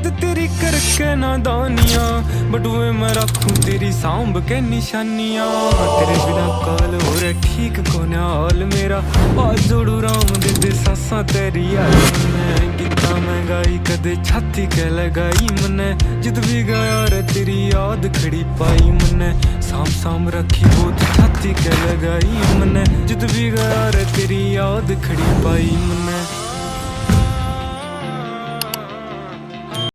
याद तेरी करके नादानियाँ, बटुए मैं रखूं तेरी सांभ के निशानियाँ। तेरे बिना काल हो रहा ठीक कोने हाल मेरा, आज जोड़ू राम दे सासा तेरी याद मने। गीता मैं गाई कदे छाती के लगाई मने, जिद भी गया रे तेरी याद खड़ी पाई मने। साम साम रखी बहुत छाती के लगाई मने, जिद भी गया रे तेरी याद खड़ी पाई मने।